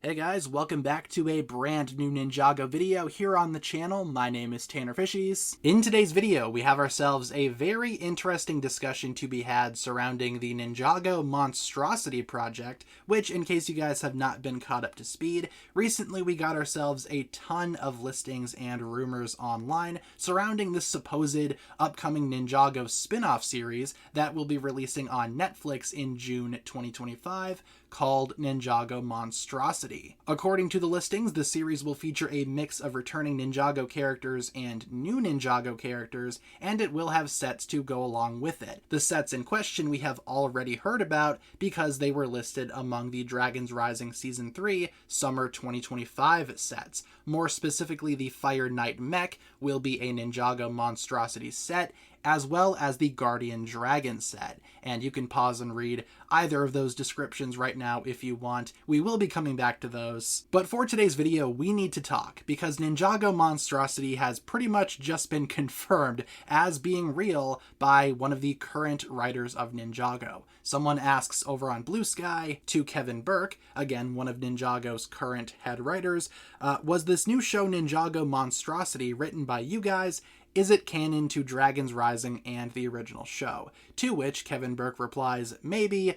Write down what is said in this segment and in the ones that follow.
Hey guys, welcome back to a brand new Ninjago video here on the channel. My name is TannerFishies. In today's video, we have ourselves a very interesting discussion to be had surrounding the Ninjago Monstrosity project, which, in case you guys have not been caught up to speed, recently we got ourselves a ton of listings and rumors online surrounding this supposed upcoming Ninjago spin-off series that will be releasing on Netflix in June 2025, called Ninjago Monstrosity. According to the listings, the series will feature a mix of returning Ninjago characters and new Ninjago characters, and it will have sets to go along with it. The sets in question we have already heard about because they were listed among the Dragons Rising Season 3 Summer 2025 sets. More specifically, the Fire Knight mech will be a Ninjago Monstrosity set, as well as the Guardian Dragon set. And you can pause and read either of those descriptions right now if you want. We will be coming back to those. But for today's video, we need to talk, because Ninjago Monstrosity has pretty much just been confirmed as being real by one of the current writers of Ninjago. Someone asks over on Blue Sky to Kevin Burke, again, one of Ninjago's current head writers, was this new show Ninjago Monstrosity written by you guys? Is it canon to Dragons Rising and the original show? To which Kevin Burke replies, maybe, ...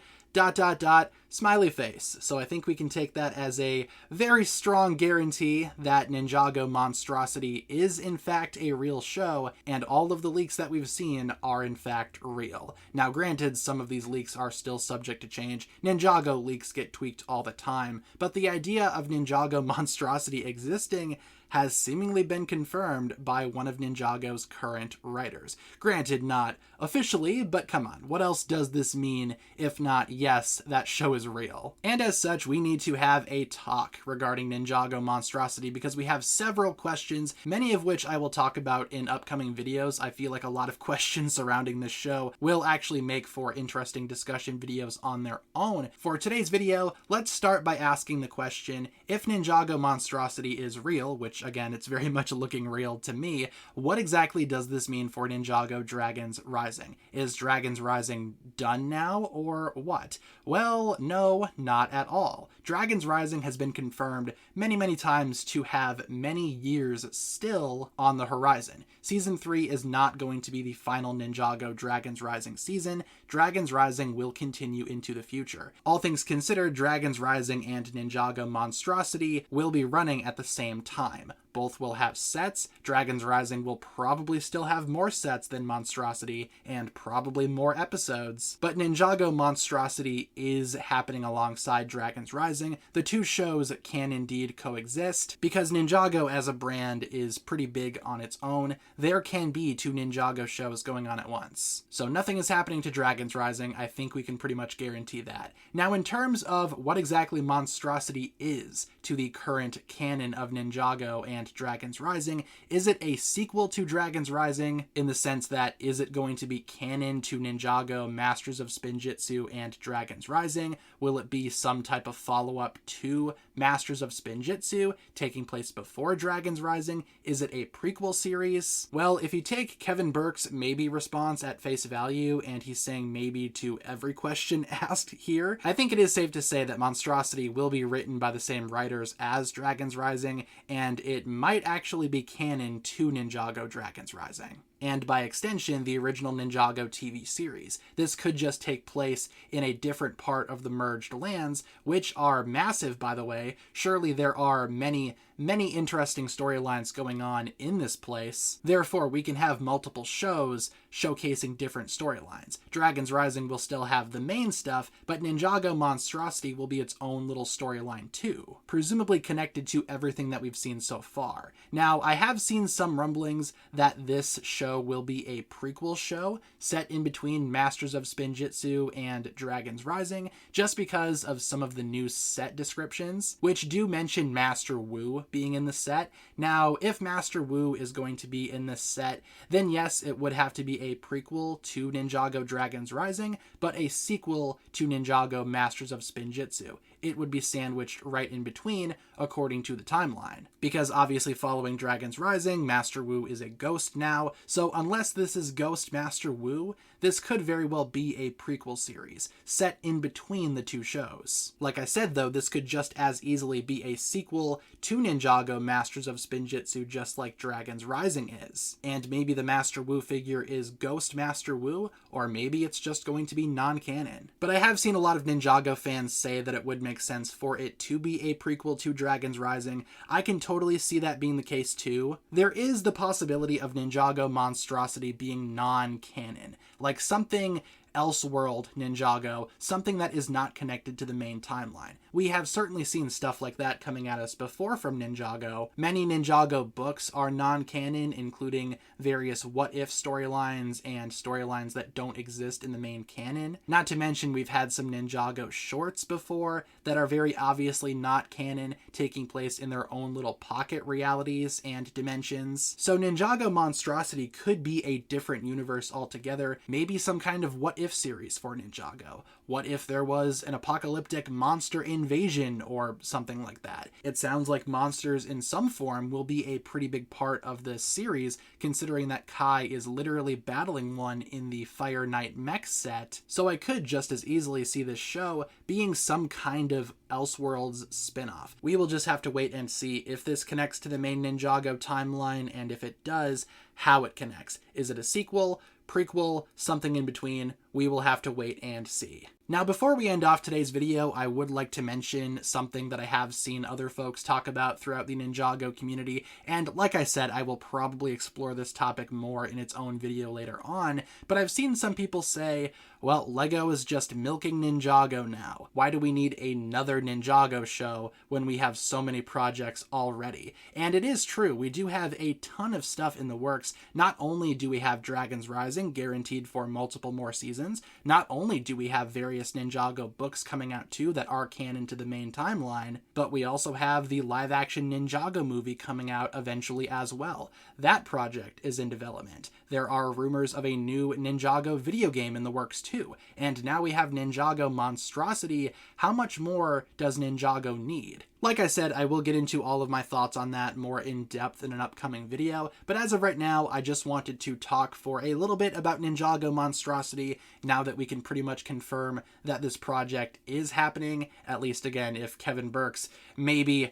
smiley face. So I think we can take that as a very strong guarantee that Ninjago Monstrosity is in fact a real show, and all of the leaks that we've seen are in fact real. Now granted, some of these leaks are still subject to change. Ninjago leaks get tweaked all the time, but the idea of Ninjago Monstrosity existing has seemingly been confirmed by one of Ninjago's current writers. Granted, not officially, but come on, what else does this mean if not, yes, that show is real? And as such, we need to have a talk regarding Ninjago Monstrosity because we have several questions, many of which I will talk about in upcoming videos. I feel like a lot of questions surrounding this show will actually make for interesting discussion videos on their own. For today's video, let's start by asking the question, if Ninjago Monstrosity is real, which again, it's very much looking real to me, what exactly does this mean for Ninjago Dragons Rising? Is Dragons Rising done now, or what? Well, no, not at all. Dragons Rising has been confirmed many times to have many years still on the horizon. Season 3 is not going to be the final Ninjago Dragons Rising season. Dragons Rising will continue into the future. All things considered, Dragons Rising and Ninjago Monstrosity will be running at the same time. Both will have sets. Dragons Rising will probably still have more sets than Monstrosity, and probably more episodes. But Ninjago Monstrosity is happening alongside Dragons Rising. The two shows can indeed coexist, because Ninjago as a brand is pretty big on its own. There can be two Ninjago shows going on at once. So nothing is happening to Dragons Rising. I think we can pretty much guarantee that. Now, in terms of what exactly Monstrosity is to the current canon of Ninjago and Dragons Rising, is it a sequel to Dragons Rising in the sense that is it going to be canon to Ninjago, Masters of Spinjitzu, and Dragons Rising? Will it be some type of follow-up to Masters of Spinjitzu taking place before Dragons Rising? Is it a prequel series? Well, if you take Kevin Burke's maybe response at face value, and he's saying maybe to every question asked here, I think it is safe to say that Monstrosity will be written by the same writers as Dragons Rising, and it might actually be canon to Ninjago Dragons Rising. And by extension, the original Ninjago TV series. This could just take place in a different part of the merged lands, which are massive, by the way. Surely there are many interesting storylines going on in this place. Therefore, we can have multiple shows showcasing different storylines. Dragons Rising will still have the main stuff, but Ninjago Monstrosity will be its own little storyline too, presumably connected to everything that we've seen so far. Now, I have seen some rumblings that this show will be a prequel show set in between Masters of Spinjitzu and Dragons Rising, just because of some of the new set descriptions, which do mention Master Wu being in the set. Now, if Master Wu is going to be in this set, then yes, it would have to be a prequel to Ninjago Dragons Rising, but a sequel to Ninjago Masters of Spinjitzu. it would be sandwiched right in between according to the timeline. Because obviously following Dragon's Rising, Master Wu is a ghost now, so unless this is Ghost Master Wu, this could very well be a prequel series, set in between the two shows. Like I said though, this could just as easily be a sequel to Ninjago Masters of Spinjitzu, just like Dragon's Rising is. And maybe the Master Wu figure is Ghost Master Wu, or maybe it's just going to be non-canon. But I have seen a lot of Ninjago fans say that it would make sense for it to be a prequel to Dragon's Rising. I can totally see that being the case too. There is the possibility of Ninjago Monstrosity being non-canon, like something Elseworld Ninjago, something that is not connected to the main timeline. We have certainly seen stuff like that coming at us before from Ninjago. Many Ninjago books are non-canon, including various what-if storylines and storylines that don't exist in the main canon. Not to mention we've had some Ninjago shorts before that are very obviously not canon, taking place in their own little pocket realities and dimensions. So Ninjago Monstrosity could be a different universe altogether, maybe some kind of what-if series for Ninjago. What if there was an apocalyptic monster invasion or something like that? It sounds like monsters in some form will be a pretty big part of this series, considering that Kai is literally battling one in the Fire Knight mech set, so I could just as easily see this show being some kind of Elseworlds spin-off. We will just have to wait and see if this connects to the main Ninjago timeline, and if it does, how it connects. Is it a sequel, prequel, something in between? We will have to wait and see. Now, before we end off today's video, I would like to mention something that I have seen other folks talk about throughout the Ninjago community, and like I said, I will probably explore this topic more in its own video later on, but I've seen some people say, well, LEGO is just milking Ninjago now. Why do we need another Ninjago show when we have so many projects already? And it is true, we do have a ton of stuff in the works. Not only do we have Dragon's Rising guaranteed for multiple more seasons, not only do we have various Ninjago books coming out too that are canon to the main timeline, but we also have the live-action Ninjago movie coming out eventually as well. That project is in development. There are rumors of a new Ninjago video game in the works too, and now we have Ninjago Monstrosity. How much more does Ninjago need? Like I said, I will get into all of my thoughts on that more in depth in an upcoming video, but as of right now, I just wanted to talk for a little bit about Ninjago Monstrosity now that we can pretty much confirm that this project is happening, at least again, if Kevin Burke's maybe ...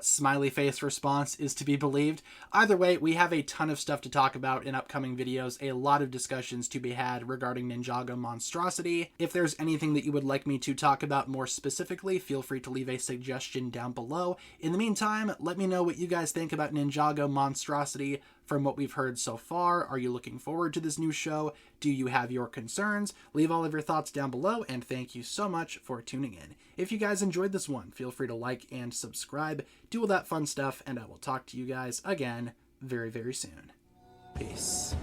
smiley face response is to be believed. Either way, we have a ton of stuff to talk about in upcoming videos, a lot of discussions to be had regarding Ninjago Monstrosity. If there's anything that you would like me to talk about more specifically, feel free to leave a suggestion down below. In the meantime, let me know what you guys think about Ninjago Monstrosity from what we've heard so far. Are you looking forward to this new show? Do you have your concerns? Leave all of your thoughts down below, and thank you so much for tuning in. If you guys enjoyed this one, feel free to like and subscribe, do all that fun stuff, and I will talk to you guys again very, very soon. Peace.